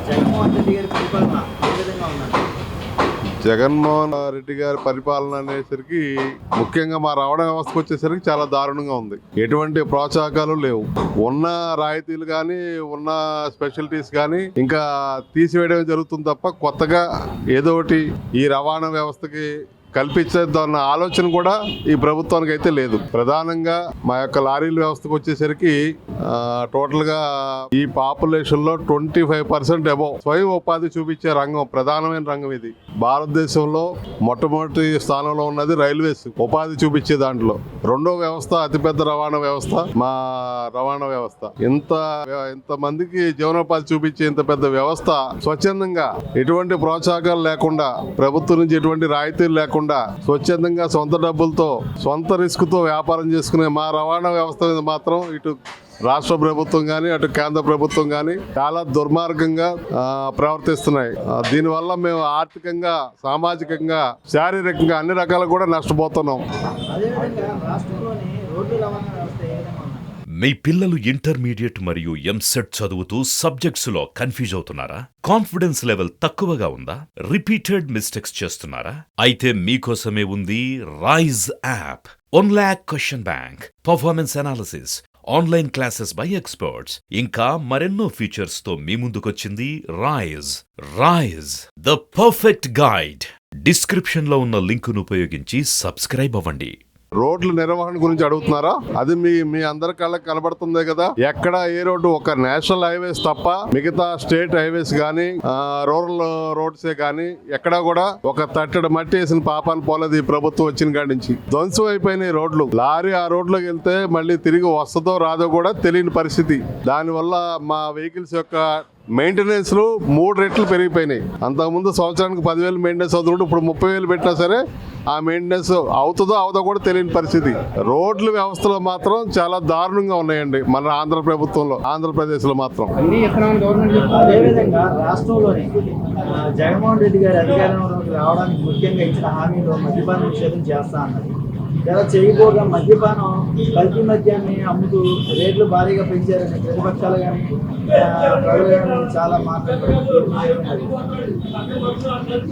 జగన్మోహన్ రెడ్డి గారి పరిపాలన ఏ విధంగా ఉందండి? జగన్మోహన్ రెడ్డి గారి పరిపాలన అనేసరికి ముఖ్యంగా మా రవాణా వ్యవస్థకు వచ్చేసరికి చాలా దారుణంగా ఉంది. ఎటువంటి ప్రోత్సాహకాలు లేవు. ఉన్న రాయితీలు కానీ ఉన్న స్పెషాలిటీస్ కానీ ఇంకా తీసివేయడం జరుగుతుంది తప్ప కొత్తగా ఏదో ఒకటి ఈ రవాణా వ్యవస్థకి కల్పించేదన్న ఆలోచన కూడా ఈ ప్రభుత్వానికి అయితే లేదు. ప్రధానంగా మా యొక్క లారీల వ్యవస్థకు వచ్చేసరికి టోటల్ గా ఈ పాపులేషన్ లో 25% అబౌవ్ స్వయం ఉపాధి చూపించే రంగం, ప్రధానమైన రంగం ఇది. భారతదేశంలో మొట్టమొదటి స్థానంలో ఉన్నది రైల్వేస్, ఉపాధి చూపించే దాంట్లో. రెండో వ్యవస్థ అతిపెద్ద రవాణా వ్యవస్థ మా రవాణా వ్యవస్థ. ఇంత మందికి జీవనోపాధి చూపించే ఇంత పెద్ద వ్యవస్థ స్వచ్ఛందంగా ఎటువంటి ప్రోత్సాహకాలు లేకుండా, ప్రభుత్వం నుంచి ఎటువంటి రాయితీలు లేకుండా స్వచ్ఛందంగా సొంత డబ్బులతో సొంత రిస్క్ తో వ్యాపారం చేసుకునే మా రవాణా వ్యవస్థ మీద మాత్రం ఇటు రాష్ట్ర ప్రభుత్వం కానీ అటు కేంద్ర ప్రభుత్వం కానీ చాలా దుర్మార్గంగా ప్రవర్తిస్తున్నాయి. దీనివల్ల మేము ఆర్థికంగా, సామాజికంగా, శారీరకంగా అన్ని రకాలు కూడా నష్టపోతున్నాం. మీ పిల్లలు ఇంటర్మీడియట్ మరియు ఎంసెట్ చదువుతూ సబ్జెక్ట్స్ లో కన్ఫ్యూజ్ అవుతున్నారా? కాన్ఫిడెన్స్ లెవెల్ తక్కువగా ఉందా? రిపీటెడ్ మిస్టేక్స్ చేస్తున్నారా? అయితే మీకోసమే ఉంది Rise app. 1 lakh question bank, performance analysis, online classes by experts, ఇంకా మరెన్నో ఫీచర్స్ తో మీ ముందుకొచ్చింది Rise the perfect guide. Description లో ఉన్న లింకును ఉపయోగించి సబ్స్క్రైబ్ అవ్వండి. రోడ్ల నిర్వహణ గురించి అడుగుతున్నారా? అది మీ అందరి కళ్ళకి కనబడుతుంది కదా. ఎక్కడ ఏ రోడ్డు, ఒక నేషనల్ హైవేస్ తప్ప మిగతా స్టేట్ హైవేస్ గానీ రూరల్ రోడ్సే గానీ ఎక్కడా కూడా ఒక తట్టెడు మట్టి వేసిన పాపాన్ని పోలేదు ఈ ప్రభుత్వం వచ్చిన కాడి నుంచి. ధ్వంసం అయిపోయినాయి రోడ్లు. లారీ ఆ రోడ్లోకి వెళ్తే మళ్ళీ తిరిగి వస్తుందో రాదో కూడా తెలియని పరిస్థితి. దానివల్ల మా వెహికల్స్ యొక్క మెయింటెనెన్స్ 3 రెట్లు పెరిగిపోయినాయి. అంతకుముందు సంవత్సరానికి 10,000 మెయింటెనెన్స్ అవుతుంటే ఇప్పుడు 30,000 పెట్టినా సరే ఆ మెయింటెనెన్స్ అవుతుందో అవుదో కూడా తెలియని పరిస్థితి. రోడ్ల వ్యవస్థలో మాత్రం చాలా దారుణంగా ఉన్నాయండి మన ఆంధ్రప్రదేశ్ లో మాత్రం. అదేవిధంగా రాష్ట్రంలోని జగన్మోహన్ రెడ్డి గారి అధికారంలోకి రావడానికి ముఖ్యంగా ఇచ్చిన హామీలో మద్యపాన నిషేధం చేస్తా అన్నది. ఇలా చేయబోగా మద్యపానం, కల్తీ మద్యాన్ని అమ్ముతూ రేట్లు భారీగా పెంచారని ప్రతిపక్షాలు కానీ చాలా మాట్లాడుతున్నారు.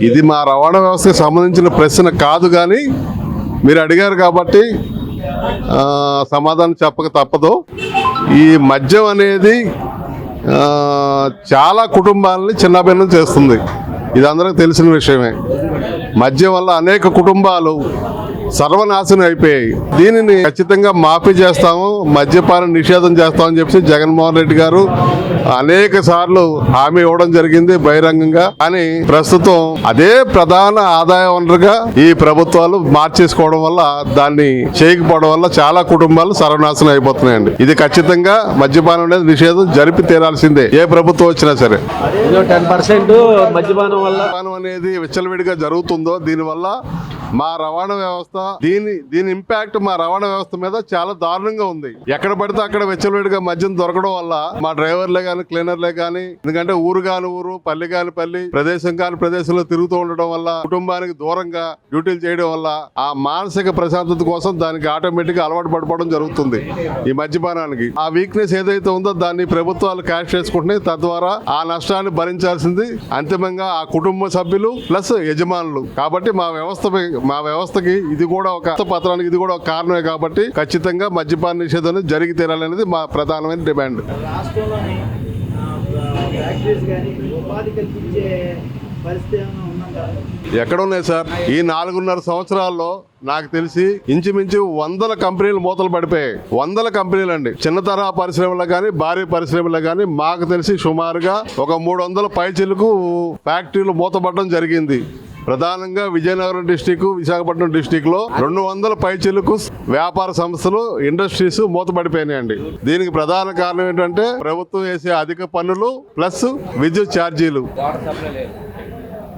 ఇది మా రవాణా వ్యవస్థకు సంబంధించిన ప్రశ్న కాదు, కానీ మీరు అడిగారు కాబట్టి సమాధానం చెప్పక తప్పదు. ఈ మద్యం అనేది చాలా కుటుంబాలని చిన్నభిన్నం చేస్తుంది. ఇది అందరికీ తెలిసిన విషయమే. మద్యం వల్ల అనేక కుటుంబాలు సర్వనాశనం అయిపోయాయి. దీనిని ఖచ్చితంగా మాఫీ చేస్తాము, మద్యపాన నిషేధం చేస్తామని చెప్పి జగన్మోహన్ రెడ్డి గారు అనేక సార్లు హామీ ఇవ్వడం జరిగింది బహిరంగంగా. కానీ ప్రస్తుతం అదే ప్రధాన ఆదాయ వనరుగా ఈ ప్రభుత్వాలు మార్చేసుకోవడం వల్ల, దాన్ని చేయకపోవడం వల్ల చాలా కుటుంబాలు సర్వనాశనం అయిపోతున్నాయండి. ఇది ఖచ్చితంగా మద్యపానం అనేది నిషేధం జరిపి తీరాల్సిందే, ఏ ప్రభుత్వం వచ్చినా సరే. 10% మద్యపానం వల్ల అనేది విచ్చలవిడిగా జరుగుతుందో దీనివల్ల మా రవాణా వ్యవస్థ, దీని ఇంపాక్ట్ మా రవాణా వ్యవస్థ మీద చాలా దారుణంగా ఉంది. ఎక్కడ పడితే అక్కడ వెచ్చలవిడిగా మద్యం దొరకడం వల్ల మా డ్రైవర్లే కానీ క్లీనర్లే కానీ, ఎందుకంటే ఊరు కాని ఊరు, పల్లి కాని పల్లి, ప్రదేశం కాని ప్రదేశంలో తిరుగుతూ ఉండడం వల్ల, కుటుంబానికి దూరంగా డ్యూటీలు చేయడం వల్ల ఆ మానసిక ప్రశాంతత కోసం దానికి ఆటోమేటిక్ గా అలవాటు పడిపోవడం జరుగుతుంది ఈ మద్యపానానికి. ఆ వీక్నెస్ ఏదైతే ఉందో దాన్ని ప్రభుత్వాలు క్యాష్ చేసుకుంటున్నాయి. తద్వారా ఆ నష్టాన్ని భరించాల్సింది అంతిమంగా ఆ కుటుంబ సభ్యులు ప్లస్ యజమానులు. కాబట్టి మా వ్యవస్థకి ఇది కూడా ఒక పత్రానికి ఇది కూడా ఒక కారణమే. కాబట్టి ఖచ్చితంగా మద్యపాన నిషేధం జరిగి తీరాలనేది మా ప్రధానమైన డిమాండ్. ఎక్కడ ఉన్నాయి సార్? ఈ 4.5 సంవత్సరాల్లో నాకు తెలిసి ఇంచుమించు 100 కంపెనీలు మూతలు పడిపోయాయి. 100 కంపెనీలు అండి. చిన్న తరహా పరిశ్రమలు కానీ భారీ పరిశ్రమలు కానీ మాకు తెలిసి సుమారుగా ఒక 300 పైచిలకు ఫ్యాక్టరీలు మూతపడడం జరిగింది. ప్రధానంగా విజయనగరం డిస్టిక్, విశాఖపట్నం డిస్టిక్ లో 200 పైచిలకు వ్యాపార సంస్థలు, ఇండస్ట్రీస్ మూతపడిపోయినాయండి. దీనికి ప్రధాన కారణం ఏంటంటే ప్రభుత్వం వేసే అధిక పన్నులు ప్లస్ విద్యుత్ ఛార్జీలు.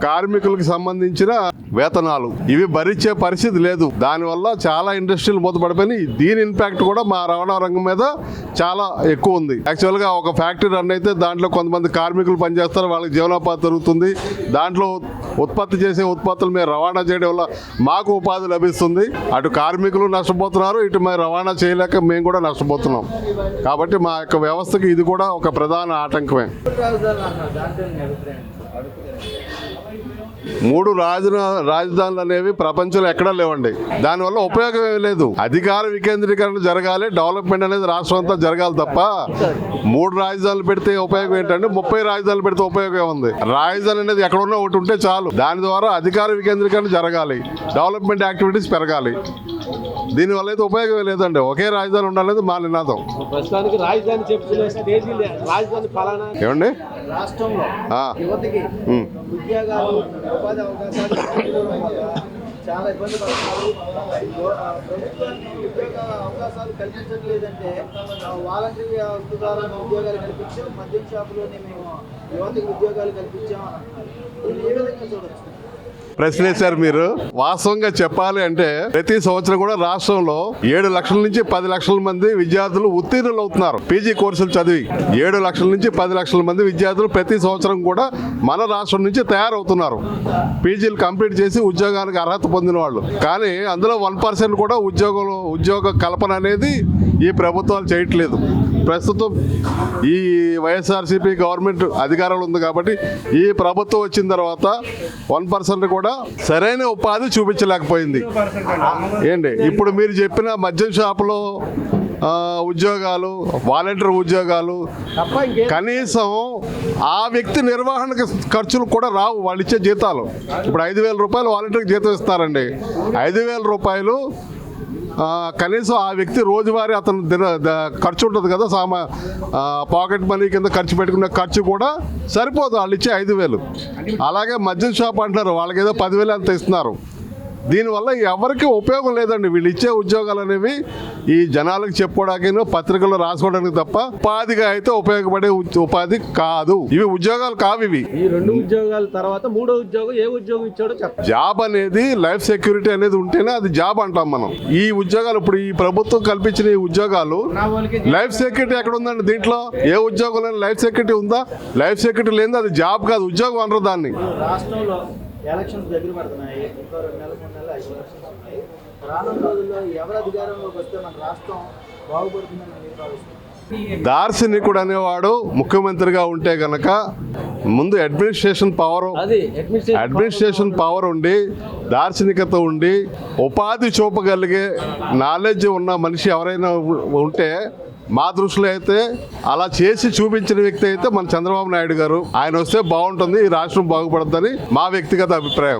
కార్మికులకు సంబంధించిన వేతనాలు ఇవి భరించే పరిస్థితి లేదు. దానివల్ల చాలా ఇండస్ట్రీలు మూతపడిపోయినాయి. దీని ఇంపాక్ట్ కూడా మా రవాణా రంగం మీద చాలా ఎక్కువ ఉంది. యాక్చువల్గా ఒక ఫ్యాక్టరీ రన్ అయితే దాంట్లో కొంతమంది కార్మికులు పనిచేస్తారు, వాళ్ళకి జీవనోపాధి జరుగుతుంది. దాంట్లో ఉత్పత్తి చేసే ఉత్పత్తులు మేము రవాణా చేయడం వల్ల మాకు ఉపాధి లభిస్తుంది. అటు కార్మికులు నష్టపోతున్నారు, ఇటు మేము రవాణా చేయలేక మేము కూడా నష్టపోతున్నాం. కాబట్టి మా యొక్క వ్యవస్థకి ఇది కూడా ఒక ప్రధాన ఆటంకమే. మూడు రాజధానులు అనేవి ప్రపంచంలో ఎక్కడా లేవండి. దానివల్ల ఉపయోగం ఏమీ లేదు. అధికార వికేంద్రీకరణ జరగాలి, డెవలప్మెంట్ అనేది రాష్ట్రం అంతా జరగాలి తప్ప 3 రాజధానులు పెడితే ఉపయోగం ఏంటంటే 30 రాజధానులు పెడితే ఉపయోగం ఉంది. రాజధాని అనేది ఎక్కడున్నా ఒకటి ఉంటే చాలు. దాని ద్వారా అధికార వికేంద్రీకరణ జరగాలి, డెవలప్మెంట్ యాక్టివిటీస్ పెరగాలి. దీనివల్ల అయితే ఉపయోగం లేదండి. ఒకే రాజధాని ఉండాలనేది మా నినాదం. ప్రస్తుతానికి రాజధాని చెప్తున్న స్టేజీ రాజధాని ఫలానా ఏమండి రాష్ట్రంలో యువతకి ఉద్యోగాలు, ఉపాధి అవకాశాలు చాలా ఇబ్బంది పడుతున్నారు. ప్రభుత్వానికి ఉద్యోగ అవకాశాలు కల్పించట్లేదంటే వాలంటీర్ వ్యవస్థ ద్వారా ఉద్యోగాలు కల్పించాం, మద్యం షాపులోనే మేము యువతకి ఉద్యోగాలు కల్పించాం అని అంటున్నారు. దీన్ని ఏ విధంగా చూడొచ్చు? ప్రశ్నేశారు మీరు. వాస్తవంగా చెప్పాలి అంటే ప్రతి సంవత్సరం కూడా రాష్ట్రంలో 7 లక్షల నుంచి 10 లక్షల మంది విద్యార్థులు ఉత్తీర్ణులు అవుతున్నారు. పీజీ కోర్సులు చదివి 7 లక్షల నుంచి 10 లక్షల మంది విద్యార్థులు ప్రతి సంవత్సరం కూడా మన రాష్ట్రం నుంచి తయారవుతున్నారు. పీజీలు కంప్లీట్ చేసి ఉద్యోగానికి అర్హత పొందిన వాళ్ళు. కానీ అందులో 1% కూడా ఉద్యోగ కల్పన అనేది ఈ ప్రభుత్వాలు చేయట్లేదు. ప్రస్తుతం ఈ వైఎస్ఆర్సీపీ గవర్నమెంట్ అధికారంలో ఉంది కాబట్టి ఈ ప్రభుత్వం వచ్చిన తర్వాత 1% కూడా సరైన ఉపాధి చూపించలేకపోయింది. ఏంటి ఇప్పుడు మీరు చెప్పిన మద్యం షాపులో ఉద్యోగాలు, వాలంటీర్ ఉద్యోగాలు, కనీసం ఆ వ్యక్తి నిర్వహణకు ఖర్చులు కూడా రావు. వాళ్ళు ఇచ్చే జీతాలు ఇప్పుడు 5,000 రూపాయలు వాలంటీర్కి జీతం ఇస్తారండి. 5,000 రూపాయలు కనీసం ఆ వ్యక్తి రోజువారీ అతను ఖర్చు ఉంటుంది కదా, పాకెట్ మనీ కింద ఖర్చు పెట్టుకునే ఖర్చు కూడా సరిపోదు వాళ్ళు ఇచ్చే 5,000. అలాగే మద్యం షాప్ అంటున్నారు, వాళ్ళకి ఏదో 10,000 అంత ఇస్తున్నారు. దీనివల్ల ఎవరికి ఉపయోగం లేదండి. వీళ్ళు ఇచ్చే ఉద్యోగాలు అనేవి ఈ జనాలకు చెప్పుకోవడానికి, పత్రికల్లో రాసుకోవడానికి తప్ప ఉపాధిగా అయితే ఉపయోగపడే ఉపాధి కాదు. ఇవి ఉద్యోగాలు కావు. ఇవి ఈ 2 ఉద్యోగాల తర్వాత 3వ ఉద్యోగం ఏ ఉద్యోగం ఇచ్చాడో చెప్పండి. జాబ్ అనేది లైఫ్ సెక్యూరిటీ అనేది ఉంటేనే అది జాబ్ అంటాం మనం. ఈ ఉద్యోగాలు ఇప్పుడు ఈ ప్రభుత్వం కల్పించిన ఈ ఉద్యోగాలు లైఫ్ సెక్యూరిటీ ఎక్కడ ఉందండి? దీంట్లో ఏ ఉద్యోగంలో లైఫ్ సెక్యూరిటీ ఉందా? లైఫ్ సెక్యూరిటీ లేదు, అది జాబ్ కాదు, ఉద్యోగం అనరు దాన్ని. రాష్ట్రంలో ఎలక్షన్స్ దగ్గర పడుతున్నాయి. ఇంకో 2 నెలలు 3 నెలలు 5 ఎలక్షన్స్ ఉన్నాయి. రానున్న రోజుల్లో ఎవరు అధికారంలోకి వస్తే మన రాష్ట్రం బాగుపడుతుందని మీరు భావిస్తున్నారు? దార్శనికుడు అనేవాడు ముఖ్యమంత్రిగా ఉంటే గనక ముందు అడ్మినిస్ట్రేషన్ పవర్ ఉండి, దార్శనికత ఉండి, ఉపాధి చూపగలిగే నాలెడ్జ్ ఉన్న మనిషి ఎవరైనా ఉంటే మా దృష్టిలో అయితే అలా చేసి చూపించిన వ్యక్తి అయితే మన చంద్రబాబు నాయుడు గారు. ఆయన వస్తే బాగుంటుంది, ఈ రాష్ట్రం బాగుపడుతుందని మా వ్యక్తిగత అభిప్రాయం.